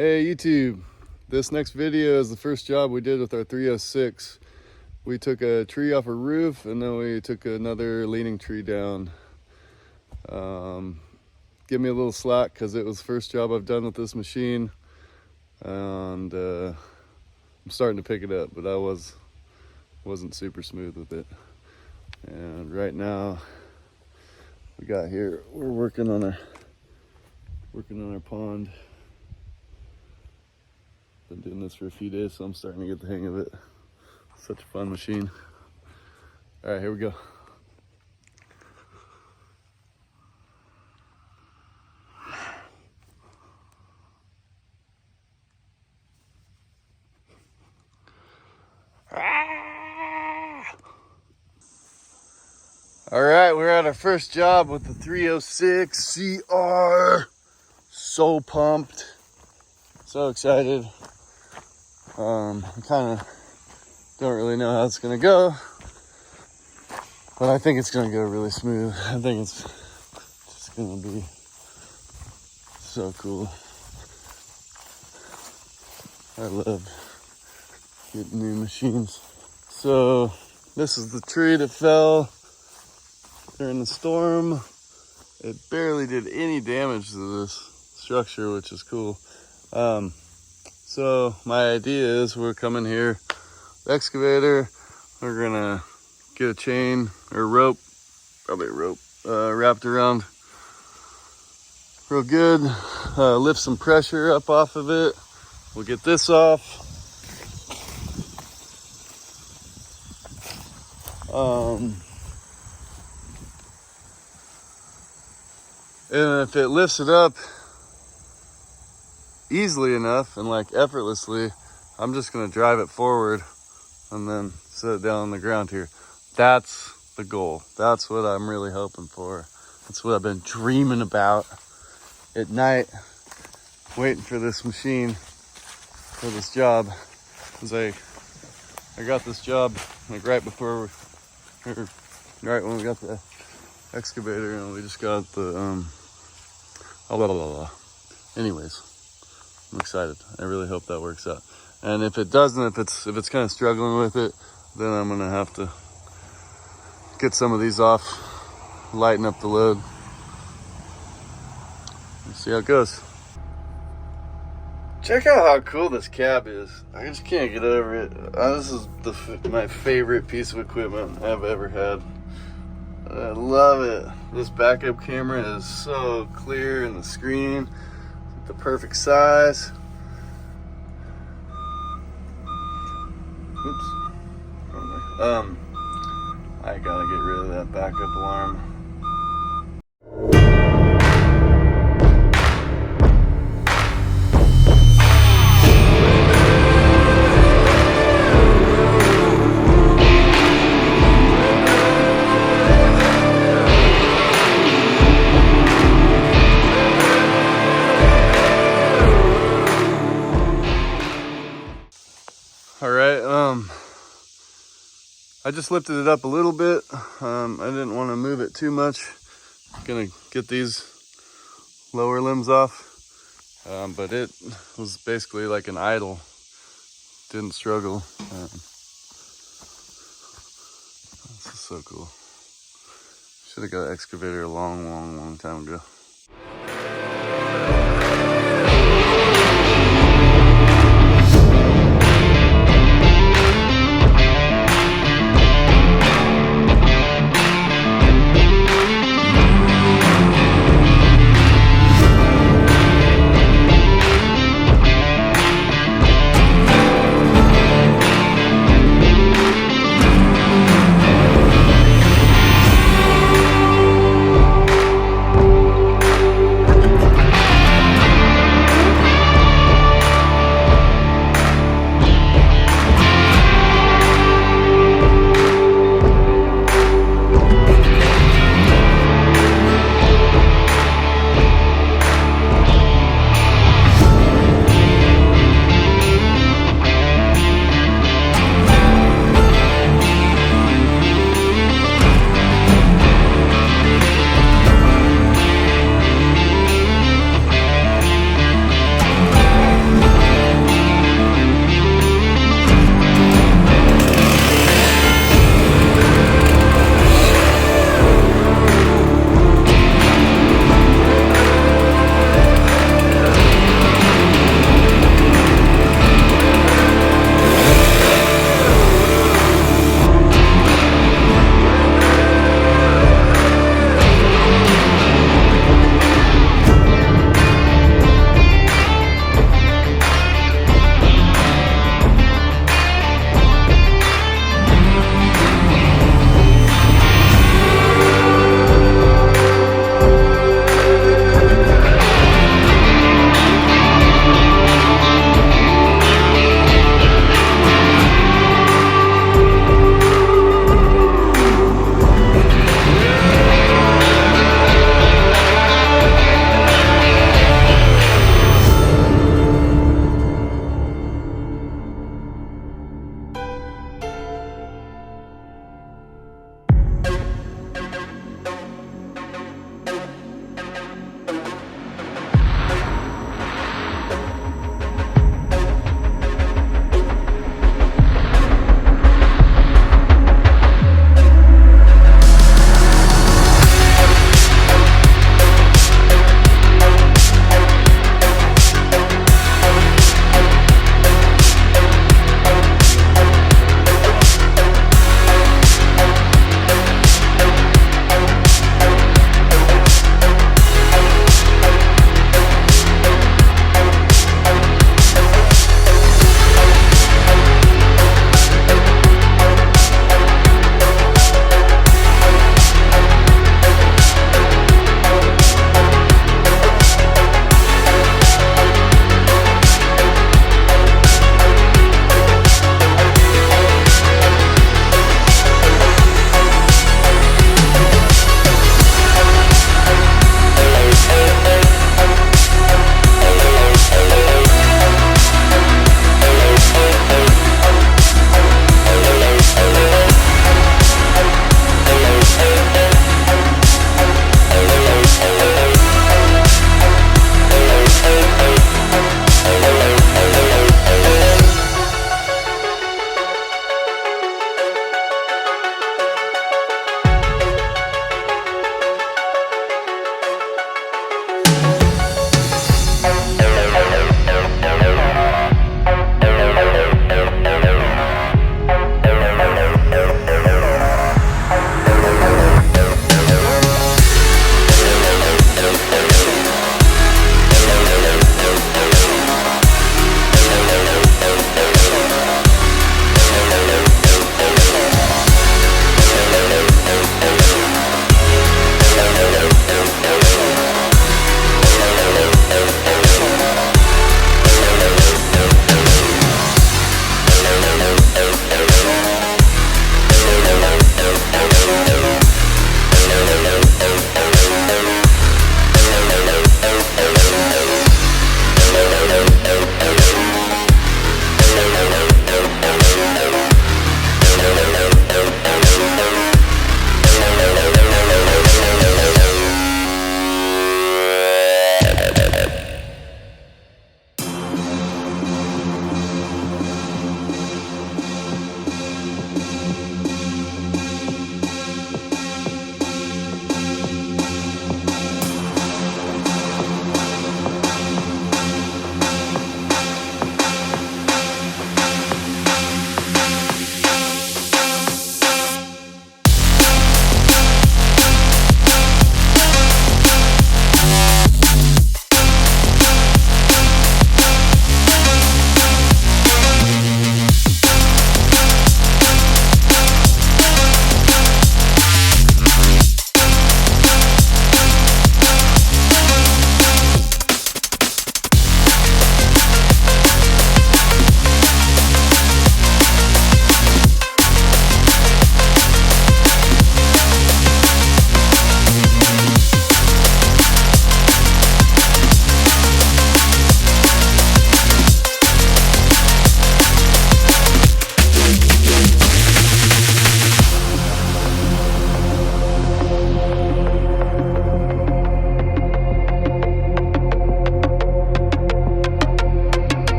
Hey YouTube, this next video is the first job we did with our 306. We took a tree off a roof and then we took another leaning tree down. Give me a little slack because it was the first job I've done with this machine, and I'm starting to pick it up, but I wasn't super smooth with it. And right now we're working on our pond. Been doing this for a few days, so I'm starting to get the hang of it. Such a fun machine. All right, here we go. All right, we're at our first job with the 306 CR. So pumped, so excited. I kind of don't really know how it's gonna go, but I think it's gonna go really smooth. I think it's just gonna be so cool. I love getting new machines. So this is the tree that fell during the storm. It barely did any damage to this structure, which is cool. So my idea is we're coming here, the excavator, we're gonna get a chain or rope, probably a rope, wrapped around real good, lift some pressure up off of it. We'll get this off. And if it lifts it up easily enough and like effortlessly, I'm just gonna drive it forward and then set it down on the ground here. That's the goal. That's what I'm really hoping for. That's what I've been dreaming about at night, waiting for this machine, for this job. Cause I got this job like right when we got the excavator, and we just got the anyways, I'm excited. I really hope that works out. And if it doesn't, if it's kind of struggling with it, then I'm gonna have to get some of these off, lighten up the load, and see how it goes. Check out how cool this cab is. I just can't get over it. This is my favorite piece of equipment I've ever had. I love it. This backup camera is so clear, and the screen, the perfect size. Oops. I gotta get rid of that backup alarm. I just lifted it up a little bit. I didn't want to move it too much. I'm gonna get these lower limbs off, but it was basically like an idle. Didn't struggle. This is so cool. Should have got an excavator a long time ago.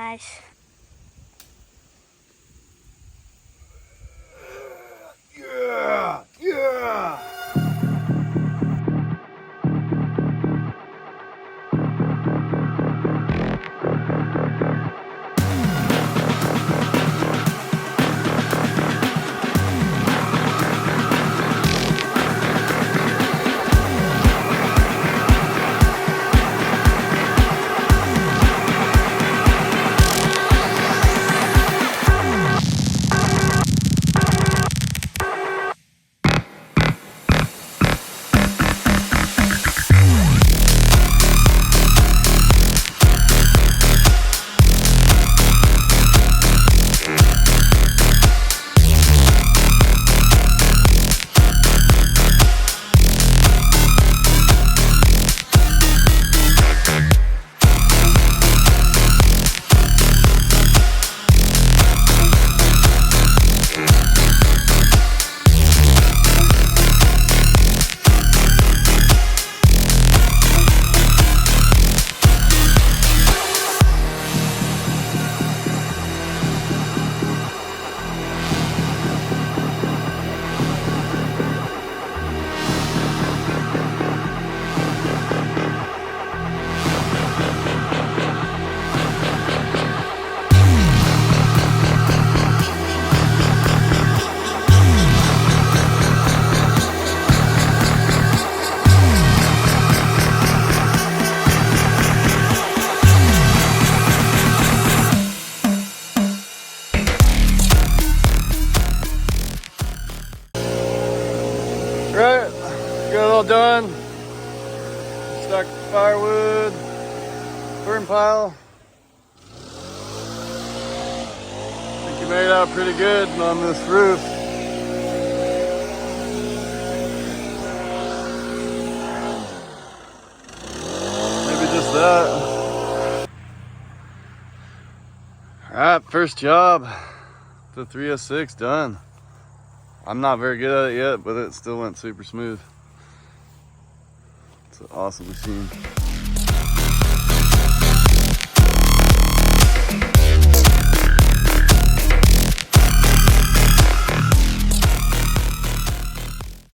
guys. Yeah, yeah. Right, got it all done. Stuck firewood, burn pile. I think you made out pretty good on this roof. Maybe just that. All right, first job, the 306 done. I'm not very good at it yet, but it still went super smooth. It's an awesome machine.